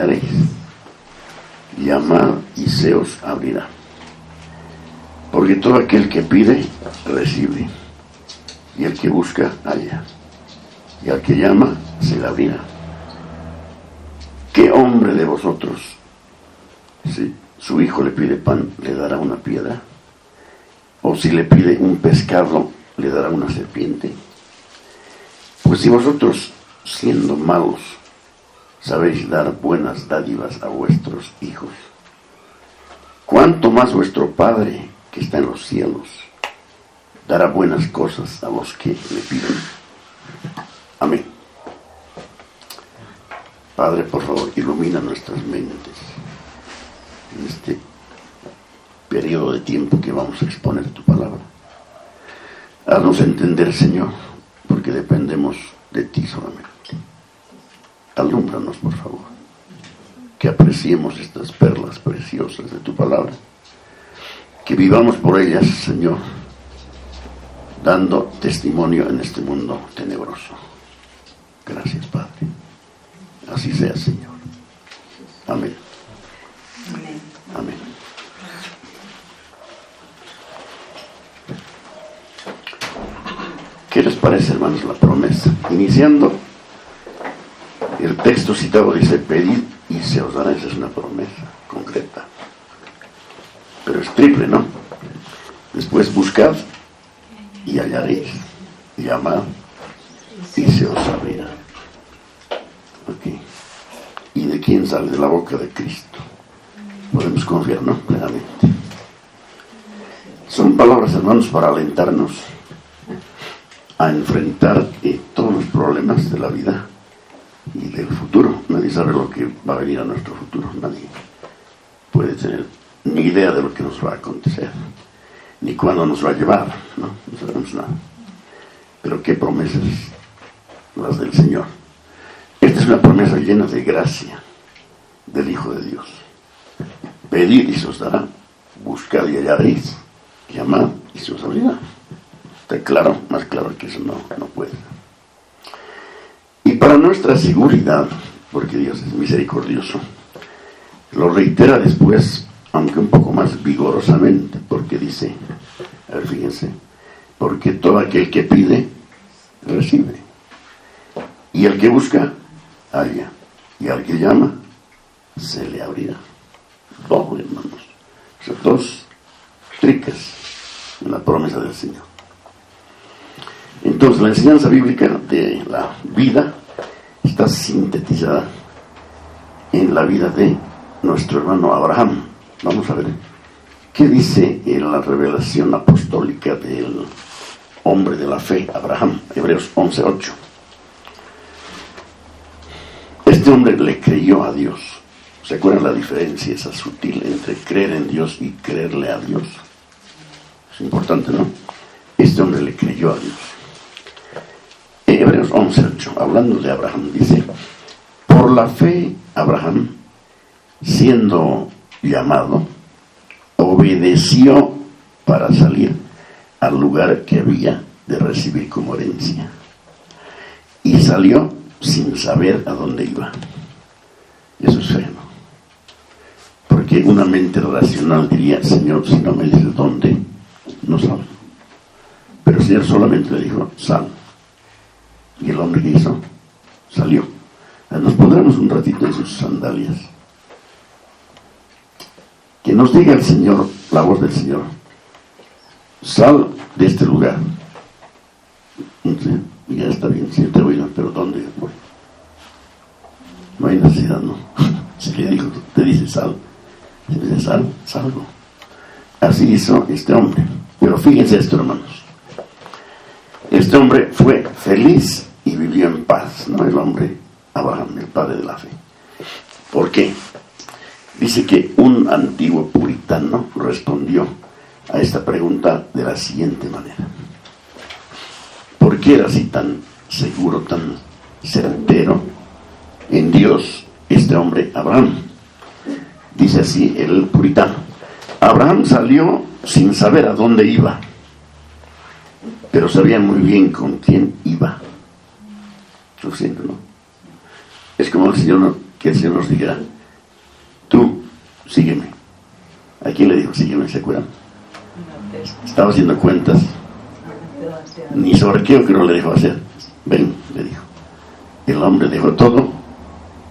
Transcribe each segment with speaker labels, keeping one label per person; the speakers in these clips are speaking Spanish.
Speaker 1: hallaréis. Llamad y se os abrirá. Porque todo aquel que pide, recibe. Y el que busca, halla. Y al que llama, se le abrirá. ¿Qué hombre de vosotros, si su hijo le pide pan, le dará una piedra? ¿O si le pide un pescado, le dará una serpiente? Pues si vosotros, siendo malos, sabéis dar buenas dádivas a vuestros hijos, ¿cuánto más vuestro Padre, que está en los cielos, dará buenas cosas a los que le piden? Amén. Padre, por favor, ilumina nuestras mentes en este periodo de tiempo que vamos a exponer tu palabra. Haznos entender, Señor, porque dependemos de ti solamente. Alúmbranos, por favor, que apreciemos estas perlas preciosas de tu palabra, que vivamos por ellas, Señor, dando testimonio en este mundo tenebroso. Gracias, Padre. Así sea, Señor. Amén.
Speaker 2: Amén.
Speaker 1: Amén. ¿Qué les parece, hermanos, la promesa? Iniciando, el texto citado dice: pedid y se os dará. Esa es una promesa concreta, pero es triple, ¿no? Después, buscad y hallaréis. Llamad y se os abrirá. Okay. ¿Y de quién sale? De la boca de Cristo. Podemos confiar, ¿no? Plenamente. Son palabras, hermanos, para alentarnos a enfrentar todos los problemas de la vida y del futuro. Nadie sabe lo que va a venir a nuestro futuro. Nadie puede tener ni idea de lo que nos va a acontecer, ni cuándo nos va a llevar, ¿no? No sabemos nada. Pero qué promesas las del Señor. Esta es una promesa llena de gracia del Hijo de Dios. Pedid y se os dará, buscad y hallaréis, llamad y se os abrirá. Está claro, más claro que eso no puede. Y para nuestra seguridad, porque Dios es misericordioso, lo reitera después, aunque un poco más vigorosamente, porque dice, a ver, fíjense, porque todo aquel que pide, recibe. Y el que busca, halla. Y al que llama, se le abrirá. Doble, hermanos. O sea, dos tricas en la promesa del Señor. Entonces, la enseñanza bíblica de la vida está sintetizada en la vida de nuestro hermano Abraham. Vamos a ver qué dice en la revelación apostólica del hombre de la fe, Abraham, Hebreos 11:8. Este hombre le creyó a Dios. ¿Se acuerdan la diferencia esa sutil entre creer en Dios y creerle a Dios? Es importante, ¿no? Este hombre le creyó a Dios. En Hebreos 11:8, hablando de Abraham, dice: por la fe, Abraham, siendo llamado, obedeció para salir al lugar que había de recibir como herencia. Y salió sin saber a dónde iba. Eso es fe, ¿no? Porque una mente racional diría: Señor, si no me dices dónde, no salgo. Pero el Señor solamente le dijo: sal. Y el hombre que hizo, salió. Nos pondremos un ratito en sus sandalias. Que nos diga el Señor, la voz del Señor: sal de este lugar. Ya está bien, sí, te voy, pero ¿dónde voy? No hay necesidad, ¿no? Si le digo, te dice sal, si dice sal, salgo. Así hizo este hombre. Pero fíjense esto, hermanos. Este hombre fue feliz y vivió en paz, ¿no? El hombre Abraham, el padre de la fe. ¿Por qué? Dice que un antiguo puritano respondió a esta pregunta de la siguiente manera: ¿por qué era así tan seguro, tan certero en Dios este hombre Abraham? Dice así el puritano: Abraham salió sin saber a dónde iba, pero sabía muy bien con quién iba. Suficiente, ¿no? Es como el Señor que el Señor nos dijera, tú, sígueme. ¿A quién le dijo, sígueme? ¿Se acuerdan? Estaba haciendo cuentas. Ni sobre qué o que no le dejó hacer. Ven, le dijo. El hombre dejó todo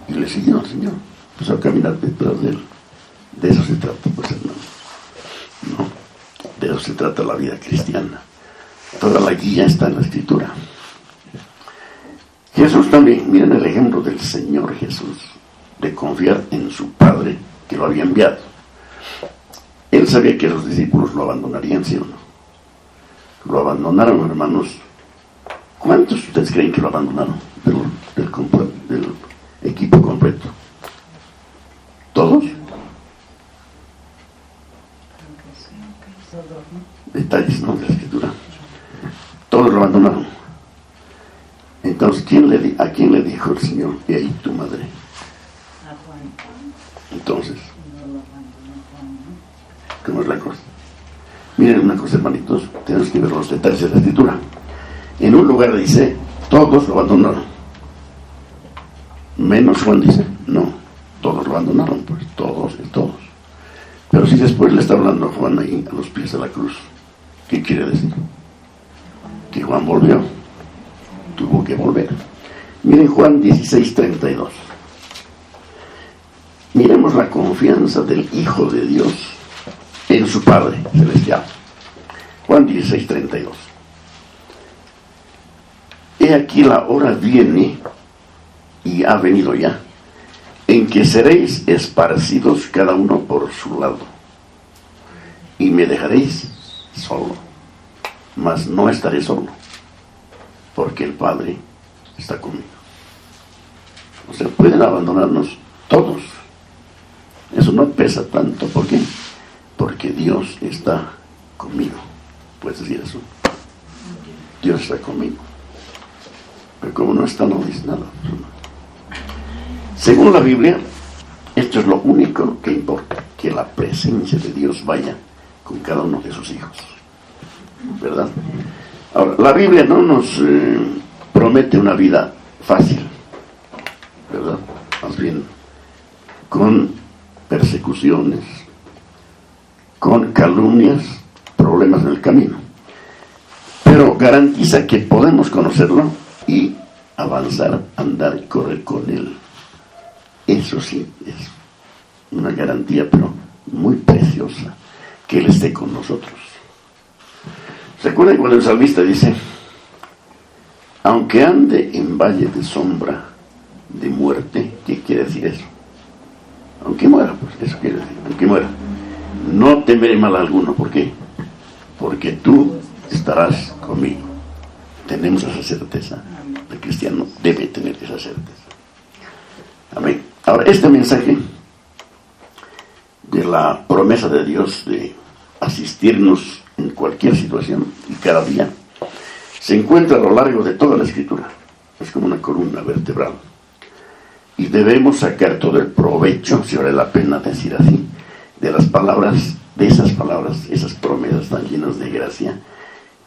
Speaker 1: y le siguió al Señor. Empezó a caminar detrás de él. De eso se trata, pues, hermano. No, de eso se trata la vida cristiana. Toda la guía está en la Escritura. Jesús también, miren el ejemplo del Señor Jesús, de confiar en su Padre que lo había enviado. Él sabía que los discípulos lo abandonarían, ¿sí o no? Lo abandonaron, hermanos. ¿Cuántos de ustedes creen que lo abandonaron del equipo completo? ¿Todos? Detalles, ¿no?, de la Escritura. Todos lo abandonaron. Entonces, ¿a quién le dijo el Señor? Y ahí tu madre.
Speaker 2: A Juan.
Speaker 1: Entonces, ¿cómo es la cosa? Miren una cosa, hermanitos, tenemos que ver los detalles de la Escritura. En un lugar dice, todos lo abandonaron. Menos Juan dice, no, todos lo abandonaron, pues todos. Pero si después le está hablando a Juan ahí, a los pies de la cruz, ¿qué quiere decir? Que Juan volvió. Tuvo que volver. Miren Juan 16:32. Miremos la confianza del Hijo de Dios en su Padre Celestial. Juan 16:32. He aquí la hora viene, y ha venido ya, en que seréis esparcidos cada uno por su lado, y me dejaréis solo, mas no estaré solo, porque el Padre está conmigo. O sea, pueden abandonarnos todos. Eso no pesa tanto. ¿Por qué? Porque Dios está conmigo. ¿Puedes decir eso? Dios está conmigo. Pero como no está, no dice nada. Según la Biblia, esto es lo único que importa, que la presencia de Dios vaya con cada uno de sus hijos. ¿Verdad? Ahora, la Biblia no nos promete una vida fácil, ¿verdad? Más bien, con persecuciones, con calumnias, problemas en el camino. Pero garantiza que podemos conocerlo y avanzar, andar y correr con Él. Eso sí, es una garantía, pero muy preciosa, que Él esté con nosotros. ¿Se acuerdan cuando el salmista dice, aunque ande en valle de sombra de muerte? ¿Qué quiere decir eso? Aunque muera, pues eso quiere decir, aunque muera, no temeré mal alguno. ¿Por qué? Porque tú estarás conmigo. Tenemos esa certeza. El cristiano debe tener esa certeza. Amén. Ahora, este mensaje de la promesa de Dios de asistirnos en cualquier situación y cada día se encuentra a lo largo de toda la Escritura. Es como una columna vertebral. Y debemos sacar todo el provecho, si vale la pena decir así, de las palabras, de esas palabras, esas promesas tan llenas de gracia.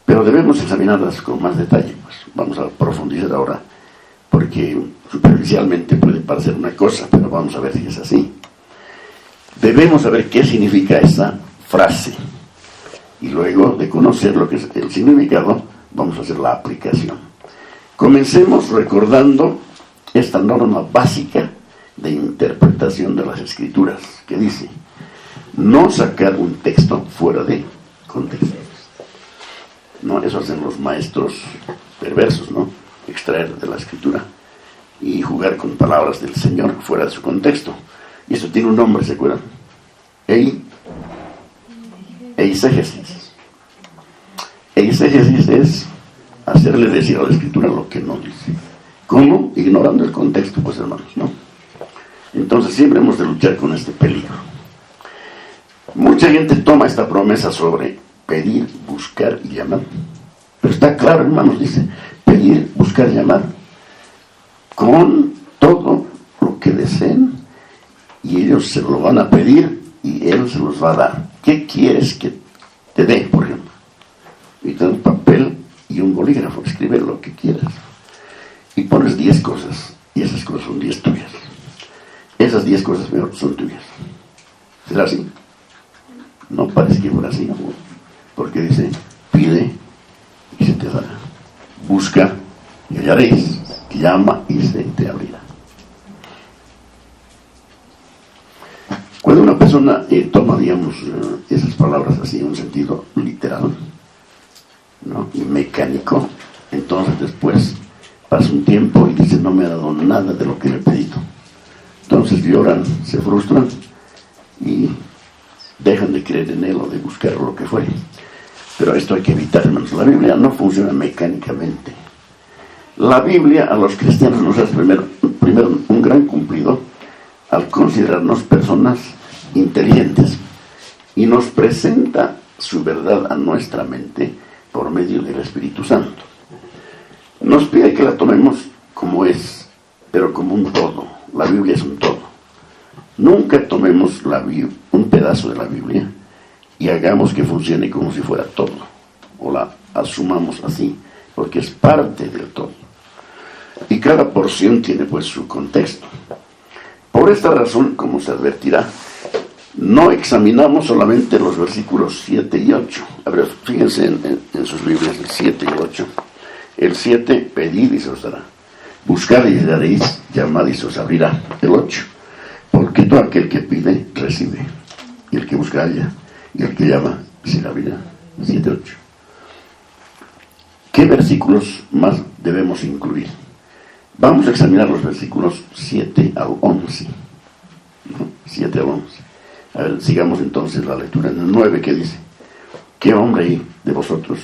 Speaker 1: Pero debemos examinarlas con más detalle. Pues vamos a profundizar ahora, porque superficialmente puede parecer una cosa, pero vamos a ver si es así. Debemos saber qué significa esa frase. Y luego de conocer lo que es el significado, vamos a hacer la aplicación. Comencemos recordando esta norma básica de interpretación de las Escrituras, que dice, no sacar un texto fuera de contexto. No, eso hacen los maestros perversos, ¿no? Extraer de la Escritura y jugar con palabras del Señor fuera de su contexto. Y eso tiene un nombre, ¿se acuerdan? Eisegesis. Eisegesis es hacerle decir a la Escritura lo que no dice. ¿Cómo? Ignorando el contexto, pues, hermanos, ¿no? Entonces siempre hemos de luchar con este peligro. Mucha gente toma esta promesa sobre pedir, buscar y llamar. Pero está claro, hermanos, dice, pedir, buscar y llamar con todo lo que deseen, y ellos se lo van a pedir y Él se los va a dar. ¿Qué quieres que te dé, por ejemplo? Y te da un papel y un bolígrafo, escribe lo que quieras. Y pones 10 cosas, y esas cosas son 10 tuyas. esas 10 cosas mejor son tuyas. ¿Será así? No parece que fuera así, porque dice, pide y se te dará, busca y hallaréis, llama y se te abrirá. Cuando una persona toma, digamos, esas palabras así en un sentido literal, ¿no?, y mecánico, entonces después pasa un tiempo y dice, no me ha dado nada de lo que le he pedido. Entonces lloran, se frustran y dejan de creer en él o de buscar lo que fuere. Pero esto hay que evitar, hermanos. La Biblia no funciona mecánicamente. La Biblia a los cristianos nos hace primero un gran cumplido al considerarnos personas inteligentes y nos presenta su verdad a nuestra mente por medio del Espíritu Santo. Nos pide que la tomemos como es, pero como un todo. La Biblia es un todo. Nunca tomemos un pedazo de la Biblia y hagamos que funcione como si fuera todo, o la asumamos así, porque es parte del todo. Y cada porción tiene pues su contexto. Por esta razón, como se advertirá, no examinamos solamente los versículos 7 y 8. A ver, fíjense en sus Biblias, el 7 y 8. El 7, pedid y se os dará. Buscad y hallaréis, llamad y se os abrirá. El 8, porque todo aquel que pide, recibe. Y el que busca, halla. Y el que llama, se le abrirá. 7, 8. ¿Qué versículos más debemos incluir? Vamos a examinar los versículos 7 al 11. ¿No? 7 al 11. A ver, sigamos entonces la lectura. En el 9, ¿qué dice? ¿Qué hombre hay de vosotros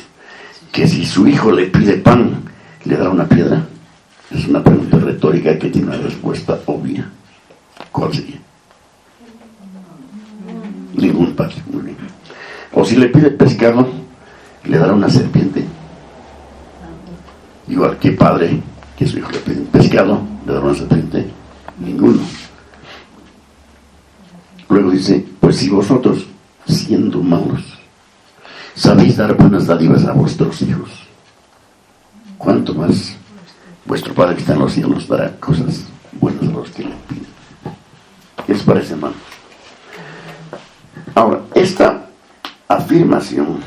Speaker 1: que si su hijo le pide pan, le dará una piedra? Es una pregunta retórica que tiene una respuesta obvia. ¿Cuál sería? Ningún padre. Muy bien. O si le pide pescado, le dará una serpiente. Igual, ¿qué padre que su hijo le pide un pescado, le dará una serpiente? Ninguno. Luego dice, pues si vosotros, siendo malos, sabéis dar buenas dádivas a vuestros hijos, ¿cuánto más vuestro Padre que está en los cielos dará cosas buenas a los que le piden? ¿Qué les parece, hermano? Ahora, esta afirmación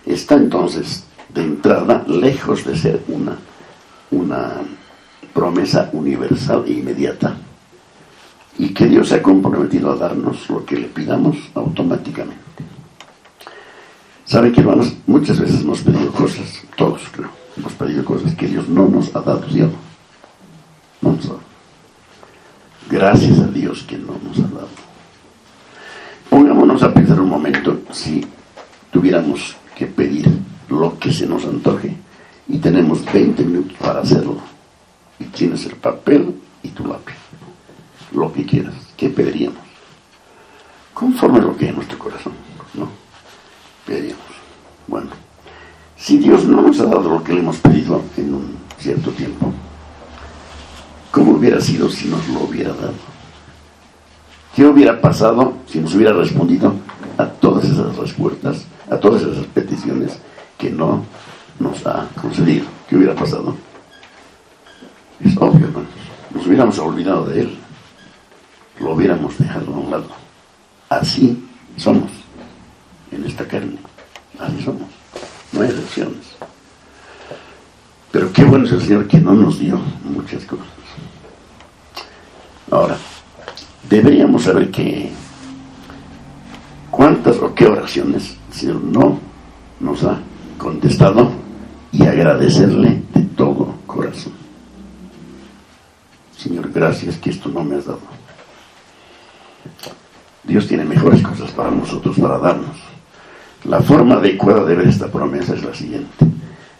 Speaker 1: está entonces de entrada lejos de ser una promesa universal e inmediata, y que Dios se ha comprometido a darnos lo que le pidamos automáticamente. ¿Saben qué, hermanos? Muchas veces hemos pedido cosas, todos creo, hemos pedido cosas que Dios no nos ha dado, ¿sí o no? No nos ha dado. Gracias a Dios que no nos ha dado. Pongámonos a pensar un momento, si tuviéramos que pedir lo que se nos antoje y tenemos 20 minutos para hacerlo, y tienes el papel y tu lápiz, lo que quieras, ¿qué pediríamos? Conforme a lo que hay en nuestro corazón, ¿no? Pediríamos. Bueno, si Dios no nos ha dado lo que le hemos pedido en un cierto tiempo, ¿cómo hubiera sido si nos lo hubiera dado? ¿Qué hubiera pasado si nos hubiera respondido a todas esas respuestas, a todas esas peticiones que no nos ha concedido? ¿Qué hubiera pasado? Es obvio, hermanos. Nos hubiéramos olvidado de Él. Lo hubiéramos dejado a un lado. Así somos en esta carne. Así somos. No hay excepciones. Pero qué bueno es el Señor que no nos dio muchas cosas. Ahora, deberíamos saber que cuántas o qué oraciones el Señor no nos ha contestado y agradecerle de todo corazón. Señor, gracias que esto no me has dado. Dios tiene mejores cosas para nosotros, para darnos. La forma adecuada de ver esta promesa es la siguiente.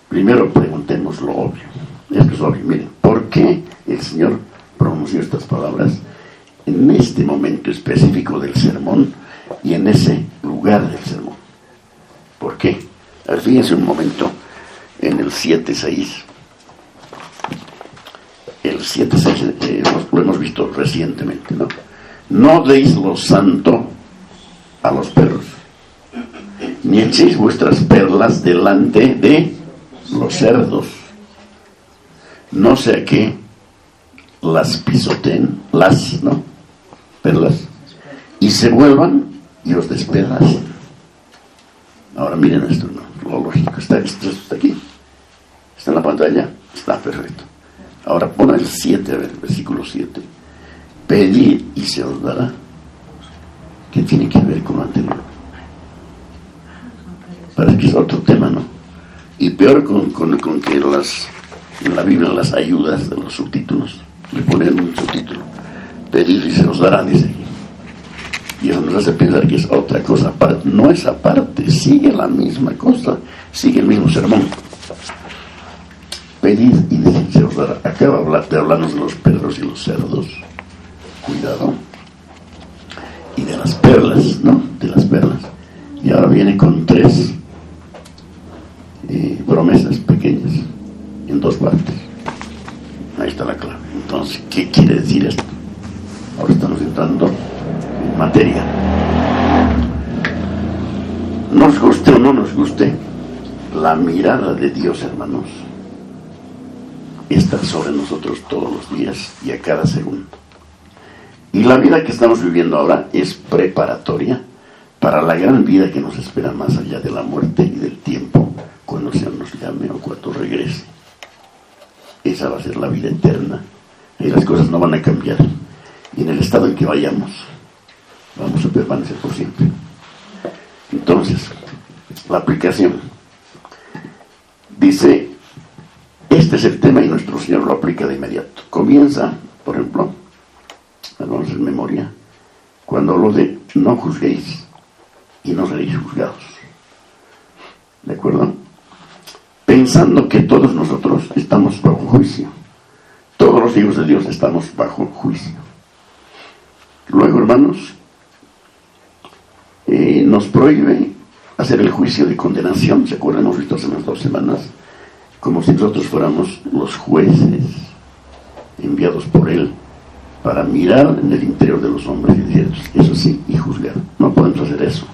Speaker 1: Primero preguntemos lo obvio. Esto es obvio. Miren, ¿por qué el Señor pronunció estas palabras en este momento específico del sermón y en ese lugar del sermón? ¿Por qué? A ver, fíjense un momento en el 7.6. El 7.6 lo hemos visto recientemente, ¿no? No deis lo santo a los perros, ni echéis vuestras perlas delante de los cerdos, no sea que las pisoteen, las, ¿no? Perlas, y se vuelvan y os despedacen. Ahora miren esto, ¿no? Lo lógico, esto está aquí, está en la pantalla, está perfecto. Ahora pon el 7, a ver, versículo 7. Pedid y se os dará. ¿Qué tiene que ver con lo anterior? Parece que es otro tema, ¿no? Y peor con que en la Biblia las ayudas de los subtítulos le ponen un subtítulo. Pedid y se os dará, dice. Y eso nos hace pensar que es otra cosa aparte. No es aparte, sigue la misma cosa, sigue el mismo sermón. Pedid y se os dará. Acaba de hablarnos de los perros y los cerdos. Cuidado. Y de las perlas, ¿no? De las perlas. Y ahora viene con 3 promesas pequeñas en 2 partes. Ahí está la clave. Entonces, ¿qué quiere decir esto? Ahora estamos entrando en materia. Nos guste o no nos guste, la mirada de Dios, hermanos, está sobre nosotros todos los días y a cada segundo. Y la vida que estamos viviendo ahora es preparatoria para la gran vida que nos espera más allá de la muerte y del tiempo, cuando el Señor nos llame o cuando regrese. Esa va a ser la vida eterna. Y las cosas no van a cambiar. Y en el estado en que vayamos, vamos a permanecer por siempre. Entonces, la aplicación. Dice, este es el tema y nuestro Señor lo aplica de inmediato. Comienza, por ejemplo, vamos en memoria, cuando habló de no juzguéis y no seréis juzgados. ¿De acuerdo? Pensando que todos nosotros estamos bajo juicio. Todos los hijos de Dios estamos bajo juicio. Luego, hermanos, nos prohíbe hacer el juicio de condenación. ¿Se acuerdan? Hemos visto hace unas 2 semanas, como si nosotros fuéramos los jueces enviados por Él para mirar en el interior de los hombres y decir, eso sí, y juzgar. No podemos hacer eso.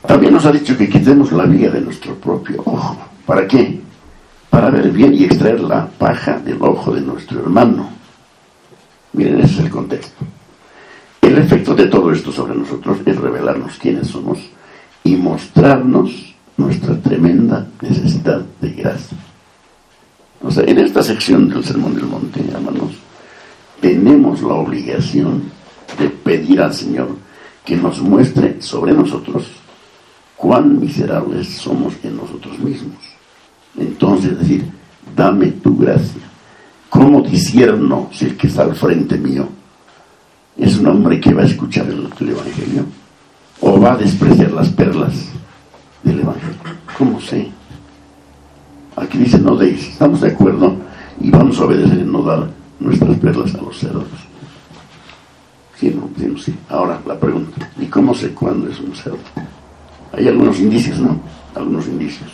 Speaker 1: También nos ha dicho que quitemos la viga de nuestro propio ojo. ¿Para qué? Para ver bien y extraer la paja del ojo de nuestro hermano. Miren, ese es el contexto. El efecto de todo esto sobre nosotros es revelarnos quiénes somos y mostrarnos nuestra tremenda necesidad de gracia. O sea, en esta sección del Sermón del Monte, hermanos, tenemos la obligación de pedir al Señor que nos muestre sobre nosotros cuán miserables somos en nosotros mismos. Entonces decir, dame tu gracia. ¿Cómo discierno si el que está al frente mío es un hombre que va a escuchar el Evangelio o va a despreciar las perlas del Evangelio? ¿Cómo sé? Aquí dice no deis. Estamos de acuerdo y vamos a obedecer en no dar nuestras perlas a los cerdos. Sí, no, sí, no, sí. Ahora la pregunta, ¿y cómo sé cuándo es un cerdo? Hay algunos indicios, ¿no? Algunos indicios.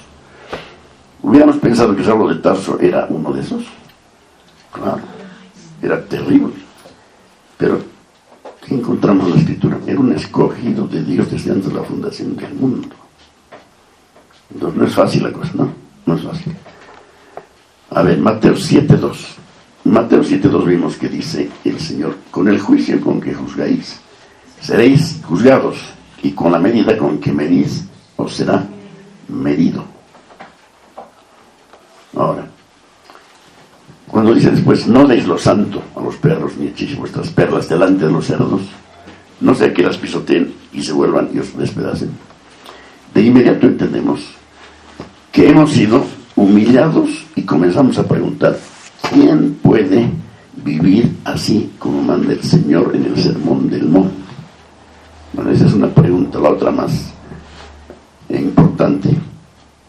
Speaker 1: ¿Hubiéramos pensado que Saulo de Tarso era uno de esos? Claro, era terrible. Pero, ¿qué encontramos en la Escritura? Era un escogido de Dios desde antes de la fundación del mundo. Entonces no es fácil la cosa, ¿no? No es fácil. A ver, Mateo 7:2. Mateo 7:2 vimos que dice el Señor, con el juicio con que juzgáis, seréis juzgados, y con la medida con que medís, os será medido. Ahora, cuando dice después, no deis lo santo a los perros, ni echéis vuestras perlas delante de los cerdos, no sea que las pisoteen y se vuelvan y os despedacen. De inmediato entendemos que hemos sido humillados y comenzamos a preguntar, ¿quién puede vivir así como manda el Señor en el Sermón del Monte? Bueno, esa es una pregunta. La otra más importante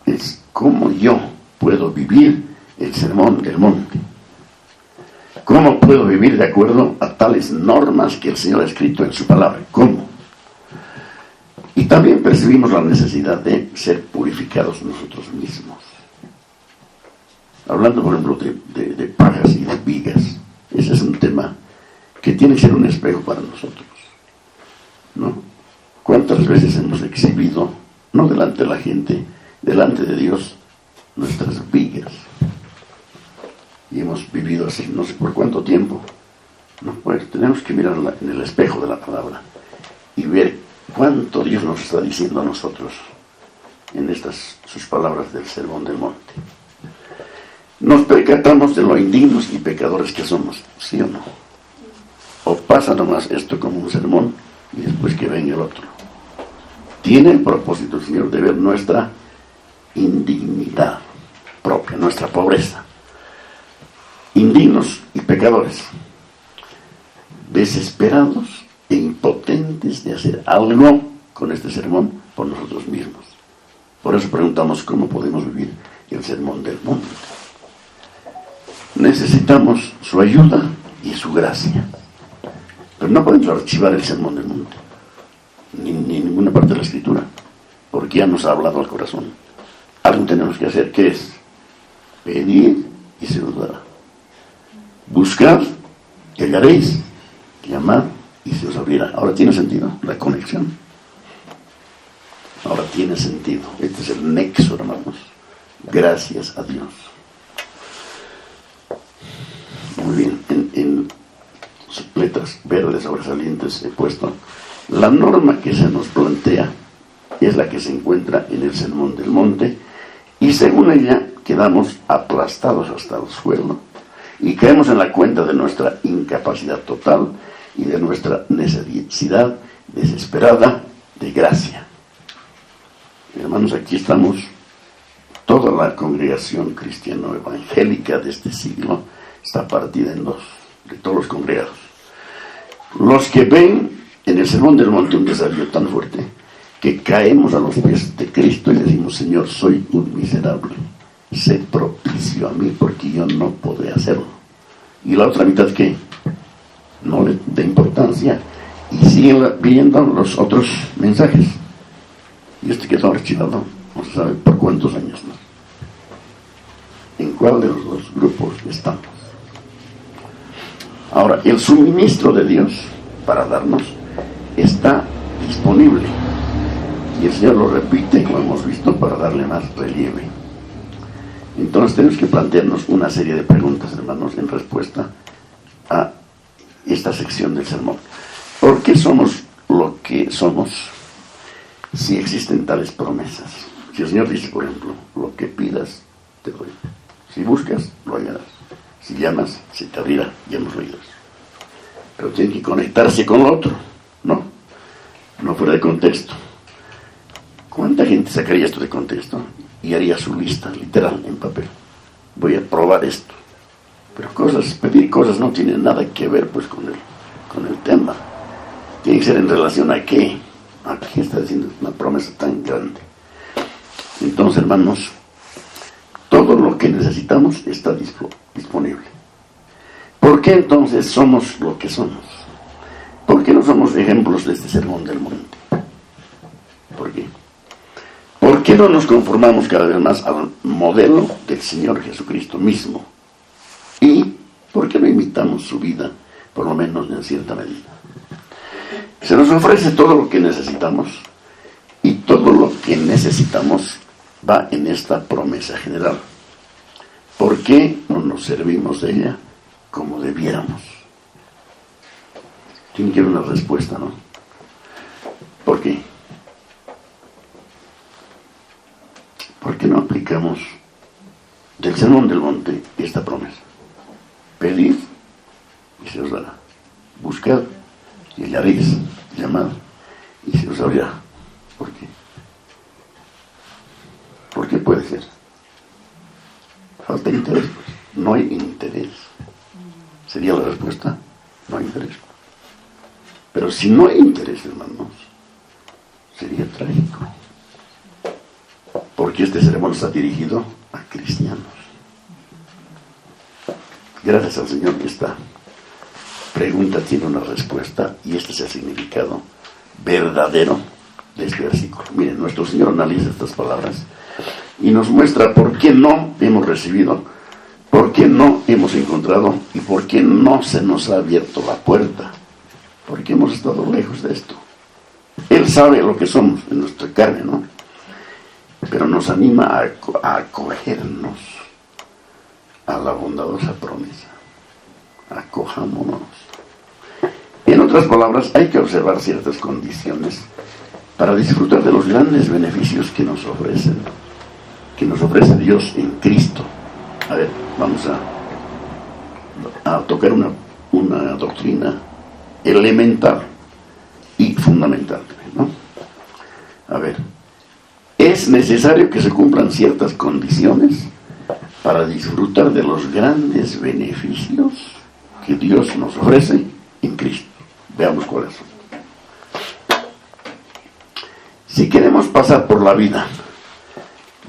Speaker 1: es ¿cómo yo puedo vivir el Sermón del Monte? ¿Cómo puedo vivir de acuerdo a tales normas que el Señor ha escrito en su palabra? ¿Cómo? Y también percibimos la necesidad de ser purificados nosotros mismos. Hablando, por ejemplo, de pajas y de vigas, ese es un tema que tiene que ser un espejo para nosotros, ¿no? ¿Cuántas veces hemos exhibido, no delante de la gente, delante de Dios, nuestras vigas? Y hemos vivido así, no sé por cuánto tiempo, No, pues tenemos que mirarla en el espejo de la palabra y ver cuánto Dios nos está diciendo a nosotros en estas sus palabras del Sermón del Monte. Nos percatamos de lo indignos y pecadores que somos, ¿sí o no? O pasa nomás esto como un sermón y después que venga el otro. Tiene el propósito, Señor, de ver nuestra indignidad propia, nuestra pobreza. Indignos y pecadores, desesperados e impotentes de hacer algo con este sermón por nosotros mismos. Por eso preguntamos cómo podemos vivir el sermón del monte. Necesitamos su ayuda y su gracia. Pero no podemos archivar el sermón del monte, ni ninguna parte de la escritura, porque ya nos ha hablado al corazón. Algo tenemos que hacer, ¿qué es? Pedir y se os dará. Buscar y hallaréis. Llamar y se os abrirá. Ahora tiene sentido la conexión. Ahora tiene sentido. Este es el nexo, hermanos. Gracias a Dios. Muy bien. En letras verdes sobresalientes he puesto la norma que se nos plantea es la que se encuentra en el Sermón del Monte, y según ella quedamos aplastados hasta el suelo y caemos en la cuenta de nuestra incapacidad total y de nuestra necesidad desesperada de gracia. Hermanos, aquí estamos, toda la congregación cristiano-evangélica de este siglo está partida en dos, de todos los congregados. Los que ven en el Sermón del Monte un desafío tan fuerte que caemos a los pies de Cristo y decimos: Señor, soy un miserable, sé propicio a mí porque yo no podré hacerlo. Y la otra mitad, que no le da importancia y siguen viendo los otros mensajes, y este quedó archivado no se sabe por cuántos años más. ¿En cuál de los dos grupos estamos? Ahora, el suministro de Dios para darnos está disponible, y el Señor lo repite, como hemos visto, para darle más relieve. Entonces tenemos que plantearnos una serie de preguntas, hermanos, en respuesta a esta sección del sermón. ¿Por qué somos lo que somos si existen tales promesas? Si el Señor dice, por ejemplo, lo que pidas te doy, si buscas lo hallarás, si llamas se te abrirá, ya hemos oído eso. Pero tiene que conectarse con lo otro, no fuera de contexto. ¿Cuánta gente sacaría esto de contexto y haría su lista literal en papel? Voy a probar esto. Pero pedir cosas no tiene nada que ver pues con el tema. Tiene que ser en relación a qué. ¿A qué está diciendo una promesa tan grande? Entonces, hermanos, todo lo que necesitamos está disponible. ¿Por qué entonces somos lo que somos? ¿Por qué no somos ejemplos de este Sermón del Monte? ¿Por qué? ¿Por qué no nos conformamos cada vez más al modelo del Señor Jesucristo mismo? ¿Y por qué no imitamos su vida, por lo menos en cierta medida? Se nos ofrece todo lo que necesitamos, y todo lo que necesitamos va en esta promesa general. ¿Por qué no nos servimos de ella como debiéramos? Tiene que haber una respuesta, ¿no? ¿Por qué? ¿Por qué no aplicamos del Sermón del Monte esta promesa? Pedid y se os dará. Buscad y hallaréis. Llamad y se os abrirá. ¿Por qué? ¿Por qué puede ser? Falta interés, pues. No hay interés. ¿Sería la respuesta? No hay interés. Pero si no hay interés, hermanos, sería trágico. Porque este sermón está dirigido a cristianos. Gracias al Señor que esta pregunta tiene una respuesta, y este es el significado verdadero de este versículo. Miren, nuestro Señor analiza estas palabras y nos muestra por qué no hemos recibido, por qué no hemos encontrado y por qué no se nos ha abierto la puerta, porque hemos estado lejos de esto. Él sabe lo que somos en nuestra carne, ¿no? Pero nos anima a acogernos a la bondadosa promesa. Acojámonos otras palabras, hay que observar ciertas condiciones para disfrutar de los grandes beneficios que nos ofrece Dios en Cristo. A ver, vamos a tocar una doctrina elemental y fundamental, ¿no? A ver, es necesario que se cumplan ciertas condiciones para disfrutar de los grandes beneficios que Dios nos ofrece en Cristo. Veamos cuáles son. Si queremos pasar por la vida,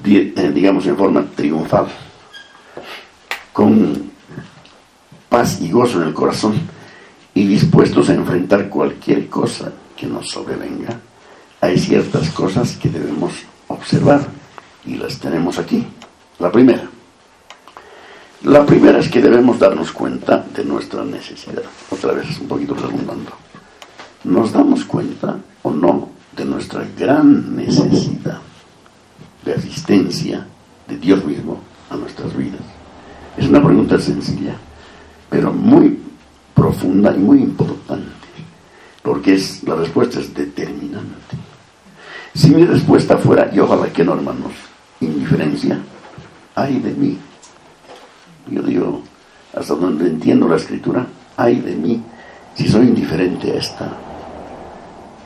Speaker 1: digamos en forma triunfal, con paz y gozo en el corazón y dispuestos a enfrentar cualquier cosa que nos sobrevenga, hay ciertas cosas que debemos observar y las tenemos aquí. La primera es que debemos darnos cuenta de nuestra necesidad. Otra vez, un poquito redundando. ¿Nos damos cuenta o no de nuestra gran necesidad de asistencia de Dios mismo a nuestras vidas? Es una pregunta sencilla, pero muy profunda y muy importante, porque la respuesta es determinante. Si mi respuesta fuera, y ojalá que no, hermanos, indiferencia, ay de mí. Yo digo, hasta donde entiendo la Escritura, ay de mí, si soy indiferente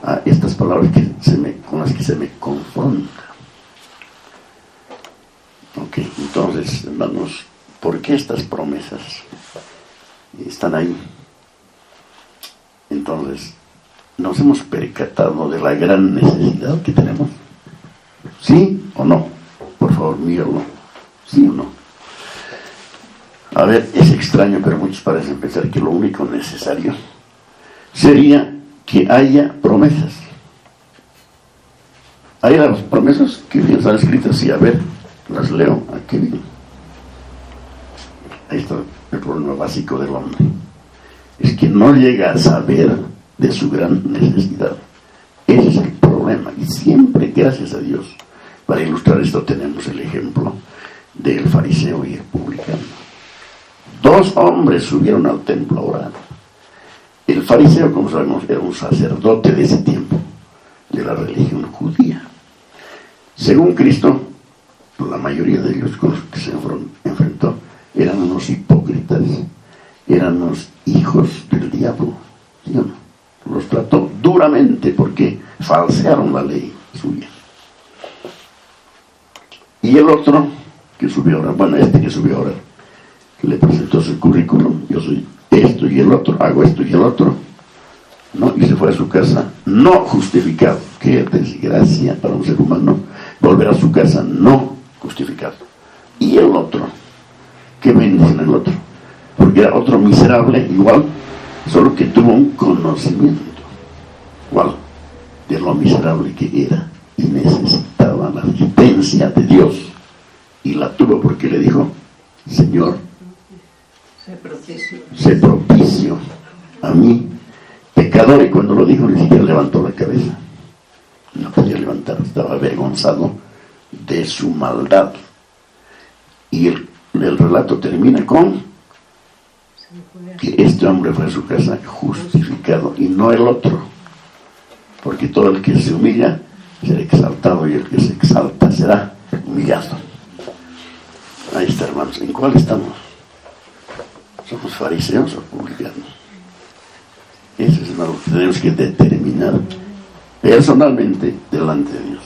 Speaker 1: a estas palabras con las que se me confronta. Ok, entonces, hermanos, ¿por qué estas promesas están ahí? Entonces, ¿nos hemos percatado de la gran necesidad que tenemos? ¿Sí o no? Por favor, míralo. ¿Sí o no? A ver, es extraño, pero muchos parecen pensar que lo único necesario sería que haya promesas. Hay las promesas que bien están escritas, sí, a ver, las leo aquí bien. Ahí está el problema básico del hombre. Es que no llega a saber de su gran necesidad. Ese es el problema. Y siempre, gracias a Dios, para ilustrar esto tenemos el ejemplo del fariseo y el publicano. 2 hombres subieron al templo a orar. El fariseo, como sabemos, era un sacerdote de ese tiempo, de la religión judía. Según Cristo, la mayoría de ellos con los que se enfrentó eran unos hipócritas, eran unos hijos del diablo, ¿sí o no? Los trató duramente porque falsearon la ley suya. Y el otro que subió a orar, que subió a orar, le presentó su currículum: yo soy esto y el otro, hago esto y el otro, ¿no? Y se fue a su casa no justificado. Qué desgracia para un ser humano volver a su casa no justificado. Y el otro, qué bendición el otro, porque era otro miserable igual, solo que tuvo un conocimiento igual de lo miserable que era y necesitaba la asistencia de Dios, y la tuvo porque le dijo: Señor, sé propicio a mí, pecador. Y cuando lo dijo, ni siquiera levantó la cabeza, no podía levantar, estaba avergonzado de su maldad. Y el relato termina con que este hombre fue a su casa justificado y no el otro, porque todo el que se humilla será exaltado y el que se exalta será humillado. Ahí está, hermanos. ¿En cuál estamos? ¿Somos fariseos o publicanos? Eso es lo que tenemos que determinar personalmente delante de Dios.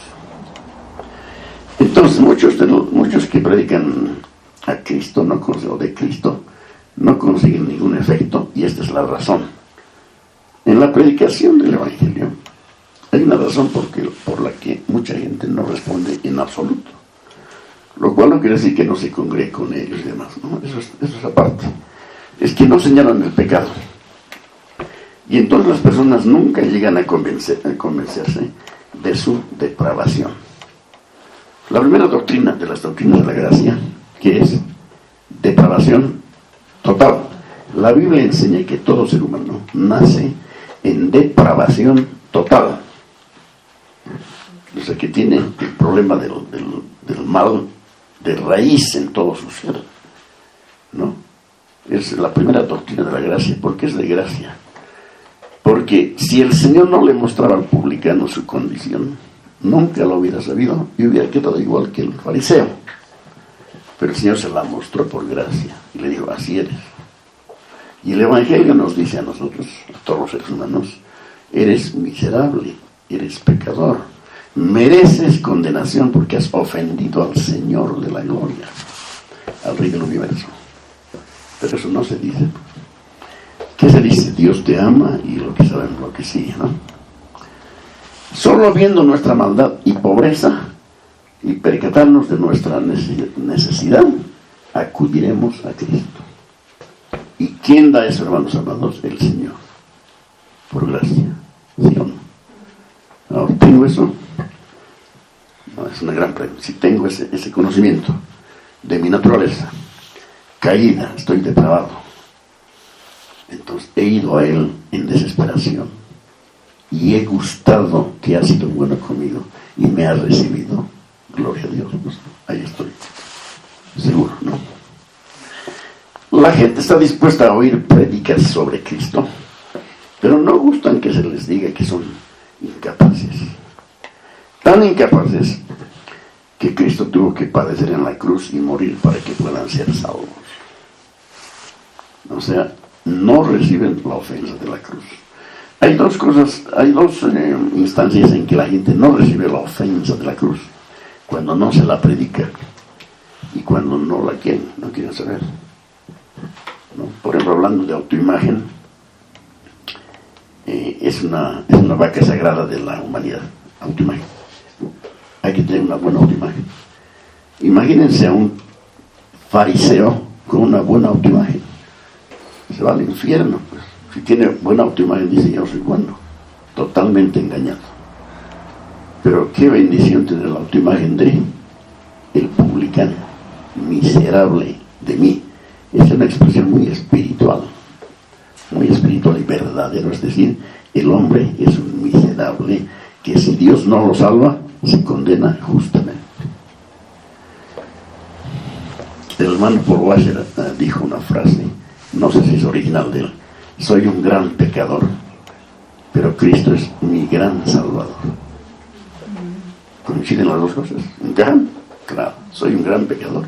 Speaker 1: Entonces, muchos que predican a Cristo o de Cristo no consiguen ningún efecto, y esta es la razón. En la predicación del Evangelio hay una razón por la que mucha gente no responde en absoluto, lo cual no quiere decir que no se congregue con ellos y demás, ¿no? Eso es aparte. Es que no señalan el pecado, y entonces las personas nunca llegan a convencerse de su depravación. La primera doctrina de las doctrinas de la gracia, que es depravación total. La Biblia enseña que todo ser humano nace en depravación total. O sea, que tiene el problema del mal de raíz en todo su ser, ¿no? Es la primera doctrina de la gracia. ¿Por qué es de gracia? Porque si el Señor no le mostraba al publicano su condición, nunca lo hubiera sabido y hubiera quedado igual que el fariseo. Pero el Señor se la mostró por gracia y le dijo, así eres. Y el Evangelio nos dice a nosotros, a todos los seres humanos, eres miserable, eres pecador, mereces condenación porque has ofendido al Señor de la gloria, al Rey del universo. Pero eso no se dice. ¿Qué se dice? Dios te ama y lo que sabemos, lo que sigue, ¿no? Solo viendo nuestra maldad y pobreza y percatarnos de nuestra necesidad, acudiremos a Cristo. ¿Y quién da eso, hermanos amados? El Señor. Por gracia. ¿Sí o no? Ahora, ¿tengo eso? No, es una gran pregunta. Si tengo ese conocimiento de mi naturaleza, caída, estoy depravado, entonces he ido a Él en desesperación y he gustado que ha sido bueno conmigo y me ha recibido. Gloria a Dios, pues, ahí estoy, seguro, ¿no? La gente está dispuesta a oír prédicas sobre Cristo, pero no gustan que se les diga que son incapaces. Tan incapaces que Cristo tuvo que padecer en la cruz y morir para que puedan ser salvos. O sea, no reciben la ofensa de la cruz. Hay dos cosas, hay dos instancias en que la gente no recibe la ofensa de la cruz. Cuando no se la predica y cuando no la quieren, no quieren saber, ¿no? Por ejemplo, hablando de autoimagen, es una vaca sagrada de la humanidad, autoimagen. Hay que tener una buena autoimagen. Imagínense a un fariseo con una buena autoimagen. Se va al infierno, pues. Si tiene buena autoimagen, dice, yo soy bueno. Totalmente engañado. Pero qué bendición tener la autoimagen de el publicano, miserable de mí. Es una expresión muy espiritual y verdadero. Es decir, el hombre es un miserable que si Dios no lo salva, se condena justamente. El hermano Paul Washer dijo una frase, no sé si es original de él: soy un gran pecador, pero Cristo es mi gran salvador. ¿Coinciden las dos cosas? ¿Encajan? Claro, soy un gran pecador.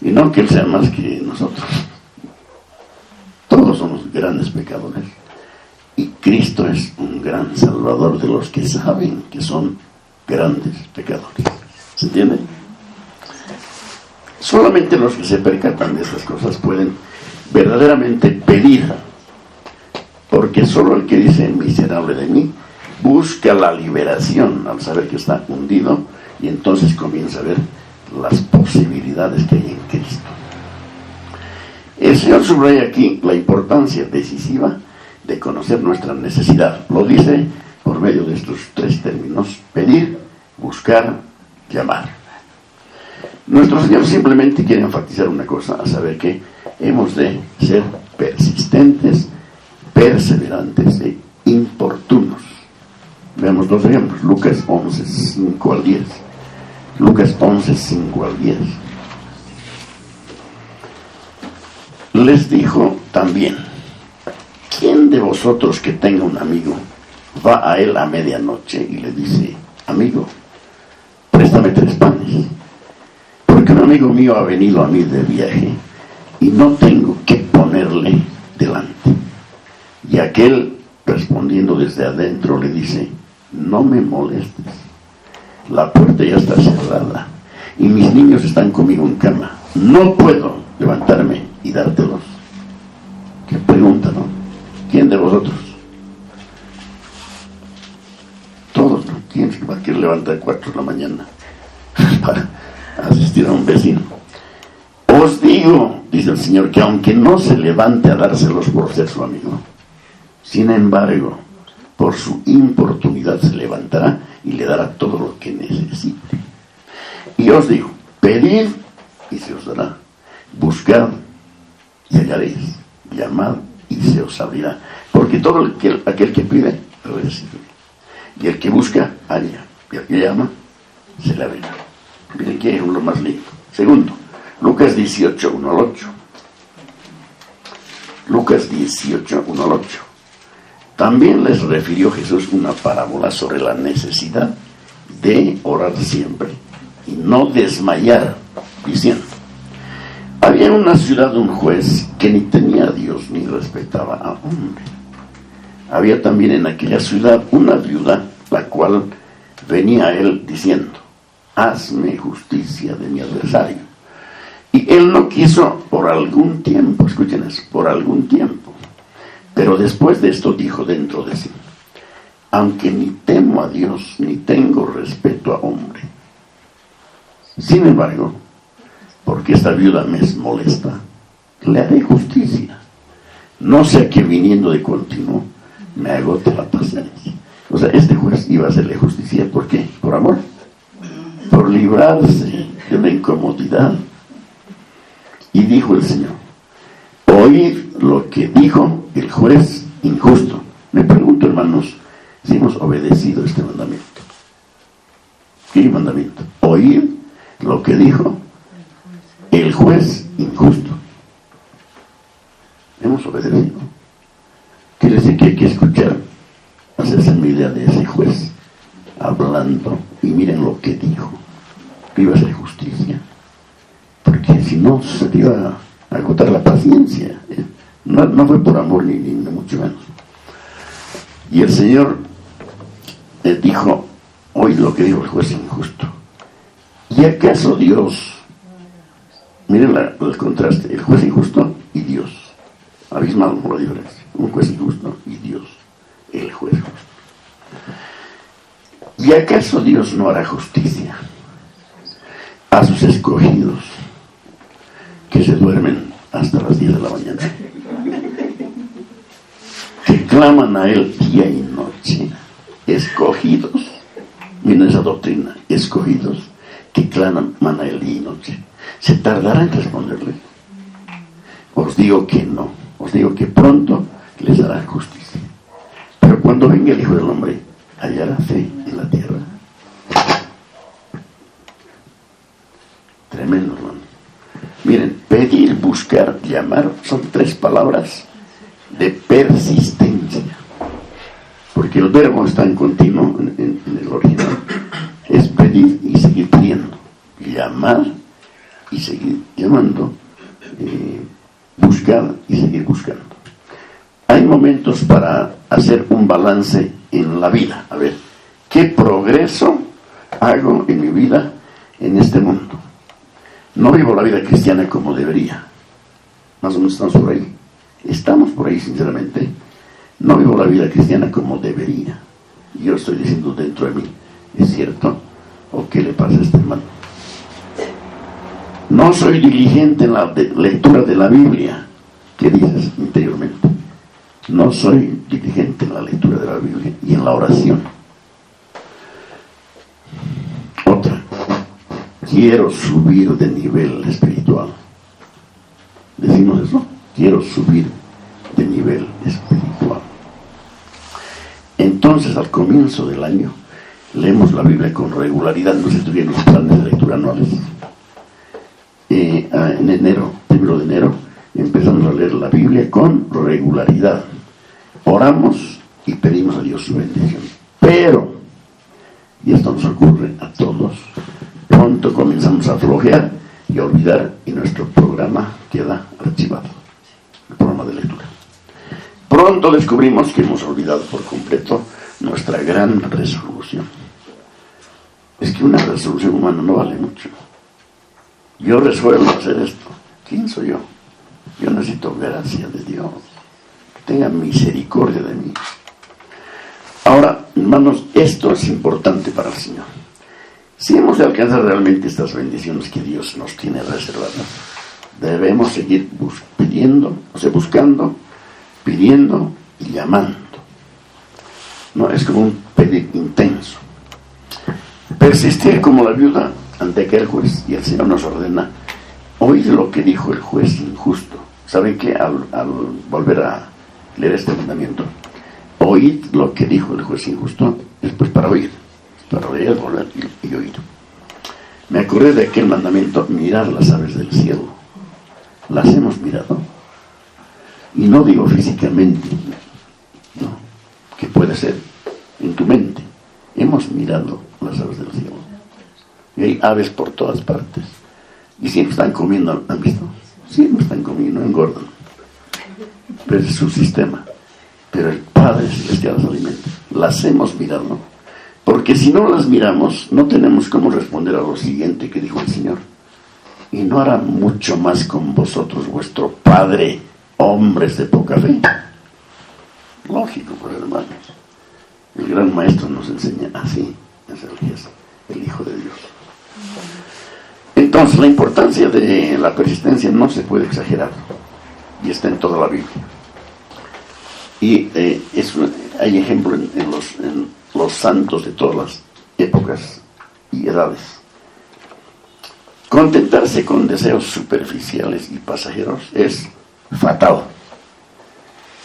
Speaker 1: Y no que Él sea más que nosotros. Todos somos grandes pecadores. Y Cristo es un gran salvador de los que saben que son grandes pecadores. ¿Se entiende? Solamente los que se percatan de estas cosas pueden verdaderamente pedir. Porque solo el que dice miserable de mí busca la liberación al saber que está hundido y entonces comienza a ver las posibilidades que hay en Cristo. El Señor subraya aquí la importancia decisiva de conocer nuestra necesidad. Lo dice por medio de estos tres términos: pedir, buscar, llamar. Nuestro Señor simplemente quiere enfatizar una cosa, a saber que hemos de ser persistentes, perseverantes e importunos. Veamos dos ejemplos. Lucas 11, 5 al 10. Lucas 11, 5 al 10. Les dijo también: ¿quién de vosotros que tenga un amigo va a él a medianoche y le dice: amigo, préstame 3 panes, porque un amigo mío ha venido a mí de viaje y no tengo que ponerle delante? Y aquel, respondiendo desde adentro, le dice: no me molestes, la puerta ya está cerrada y mis niños están conmigo en cama, no puedo levantarme y dártelos. Qué pregunta, ¿no? ¿Quién de vosotros? Todos, ¿no? ¿Quién se va a querer levantar a 4 de la mañana para asistir a un vecino? Os digo, dice el Señor, que aunque no se levante a dárselos por ser su amigo, sin embargo, por su importunidad se levantará y le dará todo lo que necesite. Y os digo: pedid y se os dará, buscad y hallaréis, llamad y se os abrirá, porque todo aquel que pide recibe, y el que busca halla, y el que llama se le abrirá. Miren qué ejemplo más lindo. Segundo, Lucas 18, 1 al 8. Lucas 18, 1 al 8. También les refirió Jesús una parábola sobre la necesidad de orar siempre y no desmayar, diciendo: había en una ciudad un juez que ni temía a Dios ni respetaba a hombre. Había también en aquella ciudad una viuda, la cual venía a él diciendo: hazme justicia de mi adversario. Y él no quiso por algún tiempo, escuchen eso, por algún tiempo. Pero después de esto dijo dentro de sí: aunque ni temo a Dios ni tengo respeto a hombre, sin embargo, porque esta viuda me es molesta, le haré justicia, no sea que viniendo de continuo me agote la paciencia. O sea, este juez iba a hacerle justicia, ¿por qué? Por amor, por librarse de una incomodidad. Y dijo el Señor: oíd lo que dijo el juez injusto. Me pregunto, hermanos, si hemos obedecido este mandamiento. ¿Qué mandamiento? Oíd lo que dijo el juez injusto. Hemos obedecido. Quiere decir que hay que escuchar, hacerse una idea de ese juez hablando, y miren lo que dijo, que iba a hacer justicia, porque si no se le iba a agotar la paciencia. No fue por amor ni mucho menos. Y el Señor dijo: oíd lo que dijo el juez injusto. ¿Y acaso Dios? Miren el contraste, el juez injusto y Dios. Abismal por la diferencia. Un juez injusto y Dios, el juez justo. ¿Y acaso Dios no hará justicia a sus escogidos que se duermen hasta las 10 de la mañana, que claman a Él día y noche? Escogidos, miren esa doctrina, escogidos que claman a Él día y noche. ¿Se tardará en responderle? Os digo que no, os digo que pronto les hará justicia. Pero cuando venga el Hijo del Hombre, hallará fe en la tierra. Tremendo, hermano. Miren, pedir, buscar, llamar son 3 palabras de persistencia, porque el verbo está en continuo en el original. Es pedir y seguir pidiendo, llamar y seguir llamando, buscar y seguir buscando. Hay momentos para hacer un balance en la vida. A ver, ¿qué progreso hago en mi vida en este mundo? No vivo la vida cristiana como debería. Más o menos estamos por ahí. Estamos por ahí, sinceramente. No vivo la vida cristiana como debería. Yo estoy diciendo dentro de mí: ¿es cierto? ¿O qué le pasa a este hermano? No soy diligente en la lectura de la Biblia. ¿Qué dices interiormente? No soy diligente en la lectura de la Biblia y en la oración. Otra: quiero subir de nivel espiritual. Decimos eso: quiero subir de nivel espiritual. Entonces, al comienzo del año, leemos la Biblia con regularidad. No se tuvieron los planes de lectura anuales. En enero, 1 de enero, empezamos a leer la Biblia con regularidad. Oramos y pedimos a Dios su bendición. Pero, y esto nos ocurre a todos, pronto comenzamos a flojear y a olvidar, y nuestro programa queda archivado, el programa de lectura. Pronto descubrimos que hemos olvidado por completo nuestra gran resolución. Es que una resolución humana no vale mucho. Yo resuelvo hacer esto. ¿Quién soy yo? Yo necesito gracia de Dios, que tenga misericordia de mí. Ahora, hermanos, esto es importante para el Señor. Si hemos de alcanzar realmente estas bendiciones que Dios nos tiene reservadas, debemos seguir pidiendo, buscando, pidiendo y llamando. No, es como un pedir intenso. Persistir como la viuda ante aquel juez, y el Señor nos ordena: oíd lo que dijo el juez injusto. ¿Saben qué? Al volver a leer este mandamiento, oíd lo que dijo el juez injusto, después para oír, volver y oír. Me acordé de aquel mandamiento: mirar las aves del cielo. ¿Las hemos mirado? Y no digo físicamente, no, que puede ser en tu mente. Hemos mirado las aves del cielo. Y hay aves por todas partes. Y siempre están comiendo, ¿han visto? Siempre están comiendo, no engordan. Pero es su sistema. Pero el Padre Celestial las alimenta. Las hemos mirado. Porque si no las miramos, no tenemos cómo responder a lo siguiente que dijo el Señor. Y no hará mucho más con vosotros vuestro Padre, hombres de poca fe. Lógico, pues, hermanos. El gran maestro nos enseña así, es el Hijo de Dios. Entonces, la importancia de la persistencia no se puede exagerar. Y está en toda la Biblia. Y hay ejemplo en los santos de todas las épocas y edades. Contentarse con deseos superficiales y pasajeros es fatal.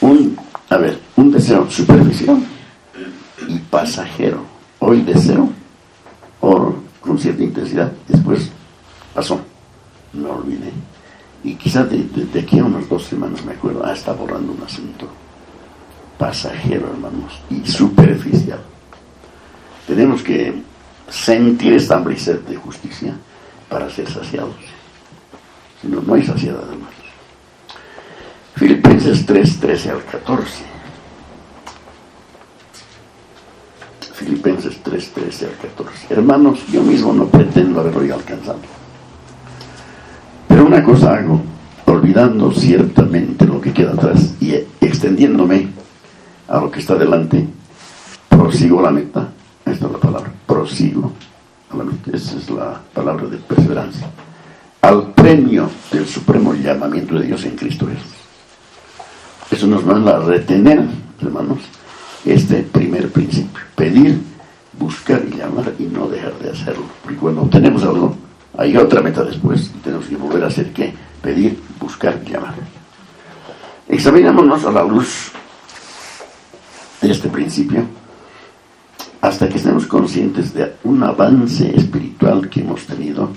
Speaker 1: Un deseo superficial y pasajero. Hoy deseo oro con cierta intensidad, después pasó, me olvidé. Y quizás de aquí a unas 2 semanas me acuerdo, está borrando un asunto pasajero, hermanos, y superficial. Tenemos que sentir esta hambre y sed de justicia para ser saciados. Si no, no hay saciedad, hermanos. Filipenses 3, 13 al 14. Filipenses 3, 13 al 14. Hermanos, yo mismo no pretendo haberlo ya alcanzado. Pero una cosa hago, olvidando ciertamente lo que queda atrás y extendiéndome a lo que está delante, prosigo la meta. Esta es la palabra, prosigo a la meta. Esa es la palabra de perseverancia. Al premio del supremo llamamiento de Dios en Cristo Jesús. Eso nos manda a retener, hermanos, este primer principio. Pedir, buscar y llamar y no dejar de hacerlo. Porque cuando obtenemos algo, hay otra meta después y tenemos que volver a hacer ¿qué? Pedir, buscar y llamar. Examinémonos a la luz de este principio hasta que estemos conscientes de un avance espiritual que hemos tenido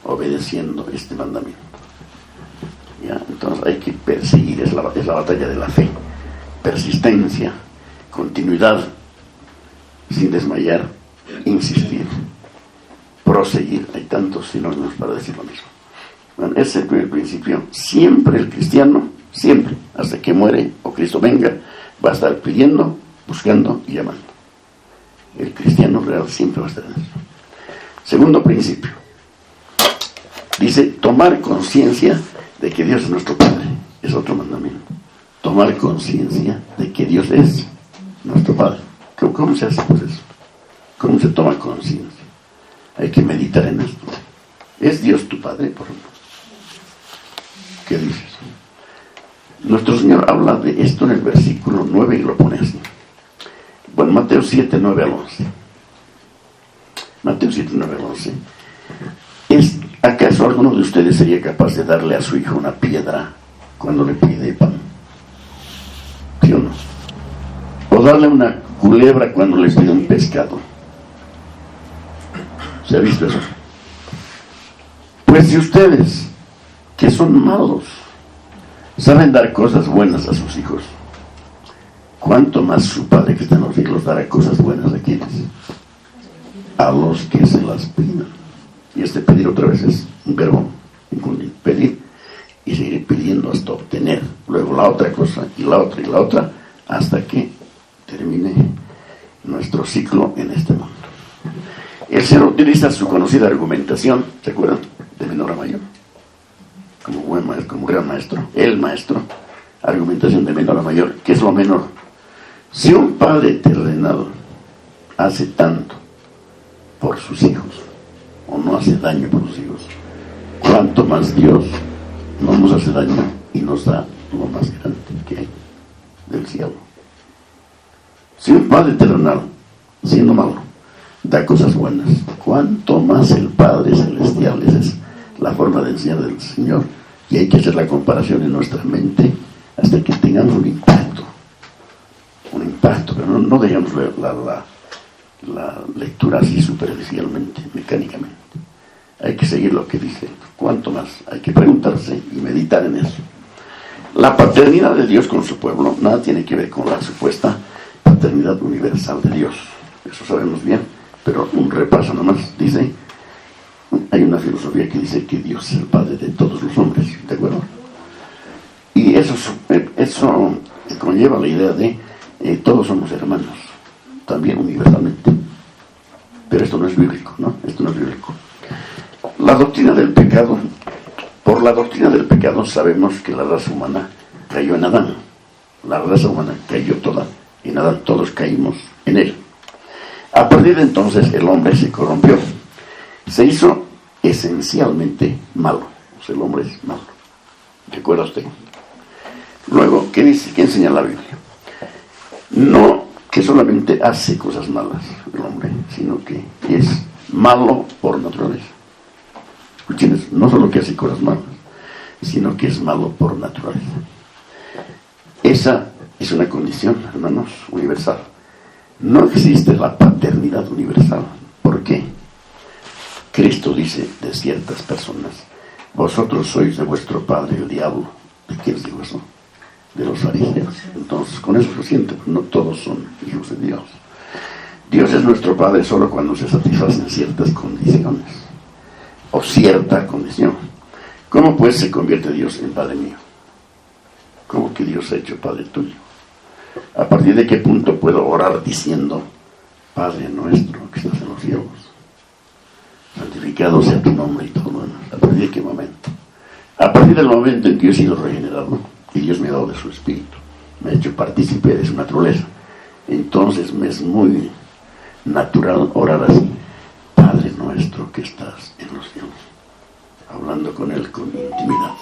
Speaker 1: obedeciendo este mandamiento. ¿Ya? Entonces hay que perseguir, es la batalla de la fe, persistencia, continuidad, sin desmayar, insistir, proseguir. Hay tantos sinónimos para decir lo mismo. Bueno, ese es el primer principio. Siempre el cristiano, siempre, hasta que muere o Cristo venga, va a estar pidiendo, buscando y llamando. El cristiano real siempre va a estar en eso. Segundo principio. Dice, tomar conciencia de que Dios es nuestro Padre. Es otro mandamiento. Tomar conciencia de que Dios es nuestro Padre. ¿Cómo se hace pues eso? ¿Cómo se toma conciencia? Hay que meditar en esto. ¿Es Dios tu Padre, por ejemplo? ¿Qué dices? Nuestro Señor habla de esto en el versículo 9 y lo pone así. Bueno, Mateo 7, 9 al 11. Mateo 7, 9 al 11. ¿Acaso alguno de ustedes sería capaz de darle a su hijo una piedra cuando le pide pan? ¿Sí o no? O darle una culebra cuando le pide un pescado. ¿Se ha visto eso? Pues si ustedes, que son malos, saben dar cosas buenas a sus hijos, ¿cuánto más su Padre que está en los cielos dará cosas buenas a quienes? A los que se las pidan. Y este pedir otra vez es un verbo, pedir y seguir pidiendo hasta obtener. Luego la otra cosa y la otra hasta que termine nuestro ciclo en este mundo. El Señor utiliza su conocida argumentación, ¿se acuerdan? De menor a mayor. Como buen maestro, como gran maestro, el maestro, argumentación de menor a mayor. ¿Qué es lo menor? Si un padre terrenal hace tanto por sus hijos, o no hace daño por sus hijos, cuanto más Dios no nos hace daño y nos da lo más grande que hay del cielo. Si un padre terrenal, siendo malo, da cosas buenas, cuanto más el Padre Celestial. Esa es la forma de enseñar del Señor, y hay que hacer la comparación en nuestra mente hasta que tengamos un impacto, pero no dejamos la lectura así superficialmente, mecánicamente. Hay que seguir lo que dice. ¿Cuánto más? Hay que preguntarse y meditar en eso. La paternidad de Dios con su pueblo nada tiene que ver con la supuesta paternidad paternidad universal de Dios. Eso sabemos bien, pero un repaso nomás. Dice, hay una filosofía que dice que Dios es el Padre de todos los hombres, ¿de acuerdo? Y eso conlleva la idea de todos somos hermanos, también universalmente. Pero esto no es bíblico, ¿no? Esto no es bíblico. La doctrina del pecado, por la doctrina del pecado sabemos que la raza humana cayó en Adán. La raza humana cayó toda en Adán, todos caímos en él. A partir de entonces el hombre se corrompió, se hizo esencialmente malo. O sea, el hombre es malo. ¿Recuerda usted? Luego, ¿qué dice? ¿Qué enseña la Biblia? No que solamente hace cosas malas el hombre, sino que es malo por naturaleza. Escuchen, no solo que hace cosas malas, sino que es malo por naturaleza. Esa es una condición, hermanos, universal. No existe la paternidad universal. ¿Por qué? Cristo dice de ciertas personas, vosotros sois de vuestro padre el diablo. ¿De quién les digo eso? De los fariseos. Entonces, con eso se siente, no todos son hijos de Dios. Dios es nuestro Padre solo cuando se satisfacen ciertas condiciones, o cierta condición. ¿Cómo pues se convierte Dios en Padre mío? ¿Cómo que Dios se ha hecho Padre tuyo? ¿A partir de qué punto puedo orar diciendo, Padre nuestro que estás en los cielos, santificado sea tu nombre y todo lo demás? ¿A partir de qué momento? A partir del momento en que yo he sido regenerado y Dios me ha dado de su espíritu, me ha hecho partícipe de su naturaleza, entonces me es muy natural orar así, Padre nuestro que estás en los cielos, hablando con Él con intimidad.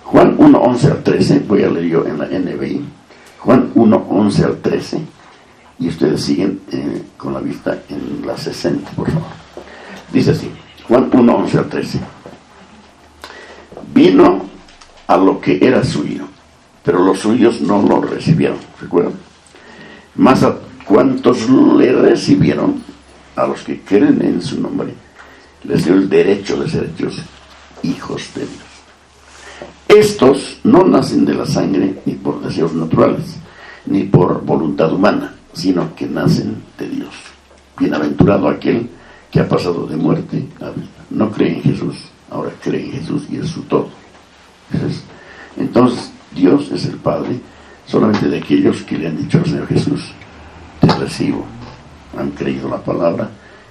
Speaker 1: Juan 1, 11 al 13, voy a leer yo en la NBI, Juan 1, 11 al 13, y ustedes siguen con la vista en la 60, por favor. Dice así, Juan 1, 11 al 13. Vino a lo que era suyo, pero los suyos no lo recibieron, ¿recuerdan? Mas a cuantos le recibieron, a los que creen en su nombre, les dio el derecho de ser hechos hijos de Dios. Estos no nacen de la sangre ni por deseos naturales, ni por voluntad humana, sino que nacen de Dios. Bienaventurado aquel que ha pasado de muerte a vida. No cree en Jesús, ahora cree en Jesús y es su todo. Entonces, Dios es el Padre solamente de aquellos que le han dicho al Señor Jesús, te recibo. Han creído la palabra,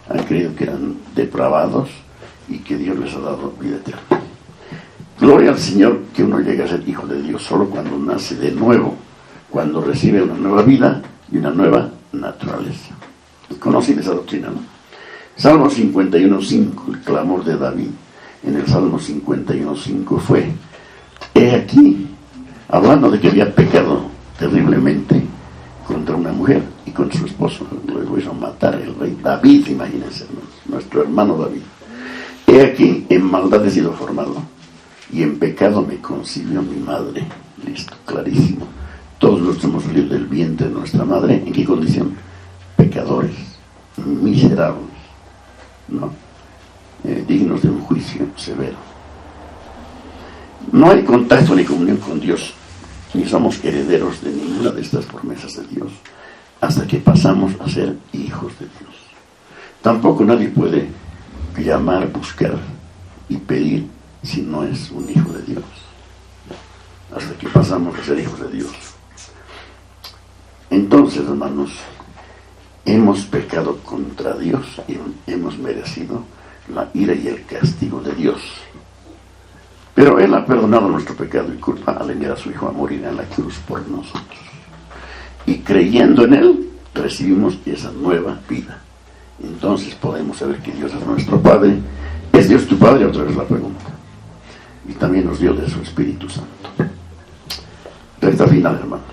Speaker 1: han creído que eran depravados y que Dios les ha dado vida eterna. Gloria al Señor que uno llega a ser hijo de Dios solo cuando nace de nuevo, cuando recibe una nueva vida y una nueva naturaleza. ¿Conocen esa doctrina, no? Salmo 51.5, el clamor de David en el Salmo 51.5 fue, he aquí, hablando de que había pecado terriblemente contra una mujer y contra su esposo, luego hizo matar el rey David, imagínense, nuestro hermano David. He aquí, en maldad he sido formado, y en pecado me concibió mi madre. Listo, clarísimo. Todos los hemos salido del vientre de nuestra madre. ¿En qué condición? Pecadores, miserables, ¿no? Dignos de un juicio severo. No hay contacto ni comunión con Dios, ni somos herederos de ninguna de estas promesas de Dios, hasta que pasamos a ser hijos de Dios. Tampoco nadie puede llamar, buscar y pedir si no es un hijo de Dios, hasta que pasamos a ser hijos de Dios. Entonces, hermanos, hemos pecado contra Dios y hemos merecido la ira y el castigo de Dios. Pero Él ha perdonado nuestro pecado y culpa al enviar a su Hijo a morir en la cruz por nosotros. Y creyendo en Él, recibimos esa nueva vida. Entonces podemos saber que Dios es nuestro Padre. ¿Es Dios tu Padre? Otra vez la pregunta. Y también nos dio de su Espíritu Santo. Recta final, hermanos.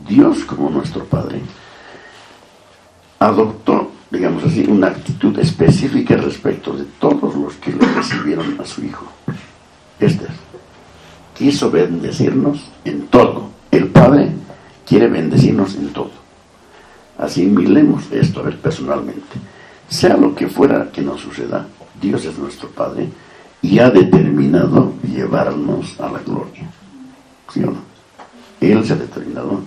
Speaker 1: Dios, como nuestro Padre, adoptó, digamos así, una actitud específica respecto de todos los que le recibieron a su Hijo. Quiso bendecirnos en todo. El Padre quiere bendecirnos en todo. Asimilemos esto, a ver, personalmente. Sea lo que fuera que nos suceda, Dios es nuestro Padre y ha determinado llevarnos a la gloria. ¿Sí o no? Él se ha determinado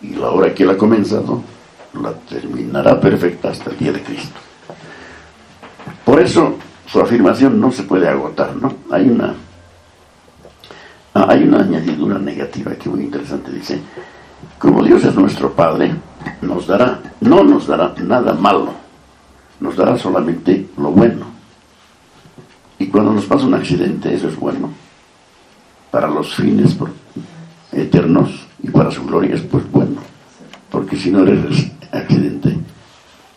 Speaker 1: y la obra que Él ha comenzado la terminará perfecta hasta el día de Cristo. Por eso su afirmación no se puede agotar, ¿no? Hay una añadidura negativa que es muy interesante. Dice: como Dios es nuestro Padre, no nos dará nada malo, nos dará solamente lo bueno. Y cuando nos pasa un accidente, eso es bueno para los fines eternos, y para su gloria es pues bueno, porque si no eres accidente,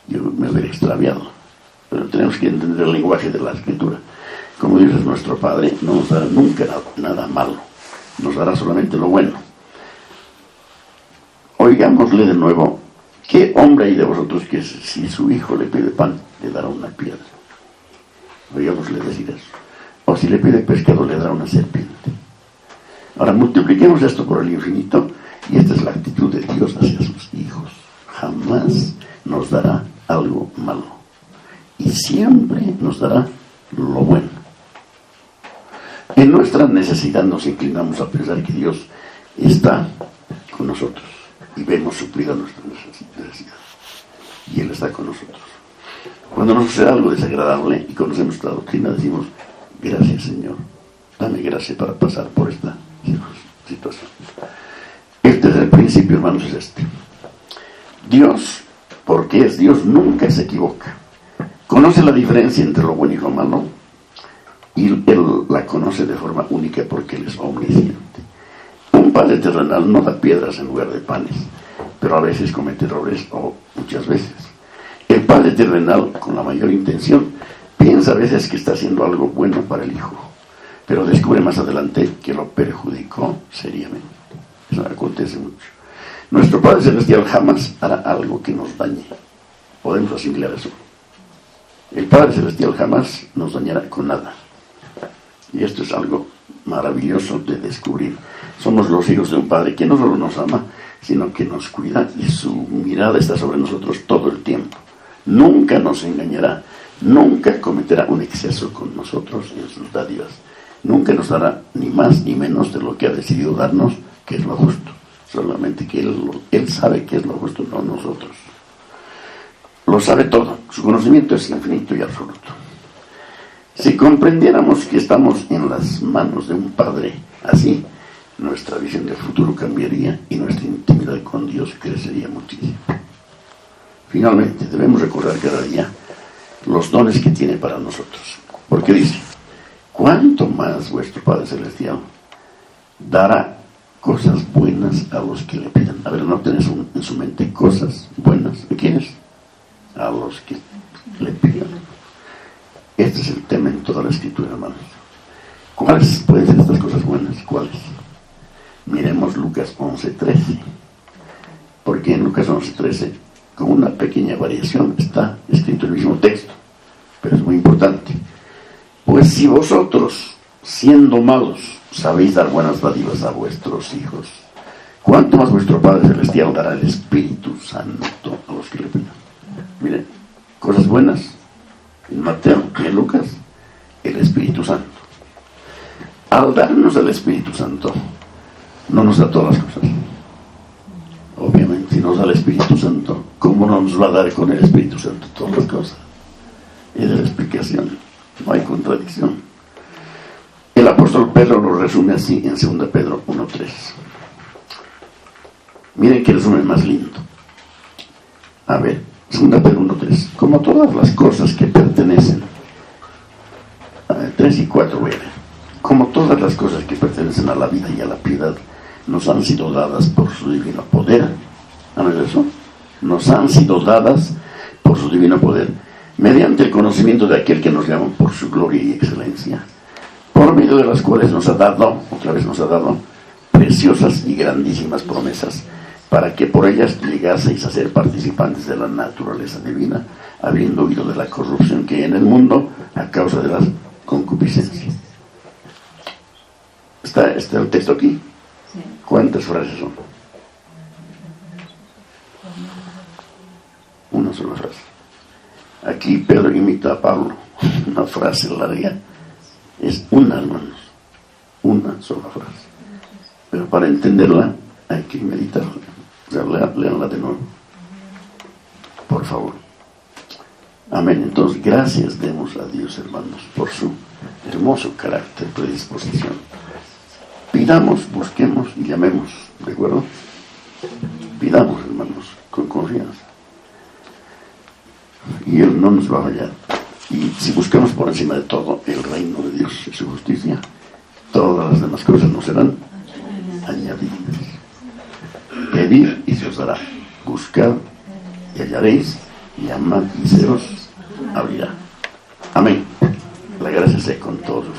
Speaker 1: yo me hubiera extraviado. Pero tenemos que entender el lenguaje de la Escritura. Como Dios es nuestro Padre, no nos dará nunca nada malo, nos dará solamente lo bueno. Oigámosle de nuevo: ¿qué hombre hay de vosotros que si su hijo le pide pan, le dará una piedra? Oigámosle decir eso. O si le pide pescado, le dará una serpiente. Ahora multipliquemos esto por el infinito, y esta es la actitud de Dios hacia sus hijos. Jamás nos dará algo malo, y siempre nos dará lo bueno. En nuestra necesidad nos inclinamos a pensar que Dios está con nosotros, y vemos suplida nuestra necesidad, y Él está con nosotros. Cuando nos sucede algo desagradable y conocemos esta doctrina, decimos: gracias, Señor, dame gracia para pasar por esta situación. El tercer principio, hermanos, es este: Dios, porque es Dios, nunca se equivoca. Conoce la diferencia entre lo bueno y lo malo, y Él la conoce de forma única porque Él es omnisciente. Un padre terrenal no da piedras en lugar de panes, pero a veces comete errores, o muchas veces. El padre terrenal, con la mayor intención, piensa a veces que está haciendo algo bueno para el hijo, pero descubre más adelante que lo perjudicó seriamente. Eso acontece mucho. Nuestro Padre Celestial jamás hará algo que nos dañe. Podemos asimilar eso. El Padre Celestial jamás nos dañará con nada. Y esto es algo maravilloso de descubrir. Somos los hijos de un Padre que no solo nos ama, sino que nos cuida, y su mirada está sobre nosotros todo el tiempo. Nunca nos engañará, nunca cometerá un exceso con nosotros en sus dádivas. Nunca nos dará ni más ni menos de lo que ha decidido darnos, que es lo justo. Solamente que Él sabe que es lo justo, no nosotros. Lo sabe todo, su conocimiento es infinito y absoluto. Si comprendiéramos que estamos en las manos de un Padre así, nuestra visión del futuro cambiaría y nuestra intimidad con Dios crecería muchísimo. Finalmente, debemos recordar cada día los dones que tiene para nosotros, porque dice: ¿cuánto más vuestro Padre Celestial dará cosas buenas a los que le pidan? A ver, ¿no tenés en su mente cosas buenas? ¿De quiénes? A los que le pidan. Este es el tema en toda la Escritura, hermanos. ¿Cuáles pueden ser estas cosas buenas? ¿Cuáles? Miremos Lucas 11:13. Porque en Lucas 11:13, con una pequeña variación, está escrito el mismo texto, pero es muy importante. Pues si vosotros, siendo malos, sabéis dar buenas dádivas a vuestros hijos, ¿cuánto más vuestro Padre Celestial dará el Espíritu Santo a los que le pidan? Miren, cosas buenas en Mateo y en Lucas: el Espíritu Santo. Al darnos el Espíritu Santo, no nos da todas las cosas. Obviamente, si nos da el Espíritu Santo, ¿cómo no nos va a dar con el Espíritu Santo todas las cosas? Es la explicación, no hay contradicción. El apóstol Pedro lo resume así en 2 Pedro 1:3. Miren qué resumen más lindo. A ver, 2 Pedro 1:3. Como todas las cosas que pertenecen, 3 y 4 voy a ver. Como todas las cosas que pertenecen a la vida y a la piedad, nos han sido dadas por su divino poder. ¿A ver eso? Nos han sido dadas por su divino poder, mediante el conocimiento de aquel que nos llama por su gloria y excelencia, por medio de las cuales nos ha dado, otra vez nos ha dado, preciosas y grandísimas promesas, para que por ellas llegaseis a ser participantes de la naturaleza divina, habiendo huido de la corrupción que hay en el mundo a causa de las concupiscencias. ¿Está el texto aquí?
Speaker 2: Sí.
Speaker 1: ¿Cuántas frases son? Una sola frase. Aquí Pedro imita a Pablo. Una frase larga es una, hermanos, una sola frase. Pero para entenderla hay que meditarla. O sea, léanla de nuevo, por favor. Amén. Entonces, gracias demos a Dios, hermanos, por su hermoso carácter, predisposición. Pidamos, busquemos y llamemos, ¿de acuerdo? Pidamos, hermanos, con confianza. Y Él no nos va a fallar. Y si buscamos por encima de todo el reino de Dios y su justicia, todas las demás cosas nos serán añadidas. Pedid y se os dará. Buscad y hallaréis. Llamad y se os abrirá. Amén. La gracia sea con todos.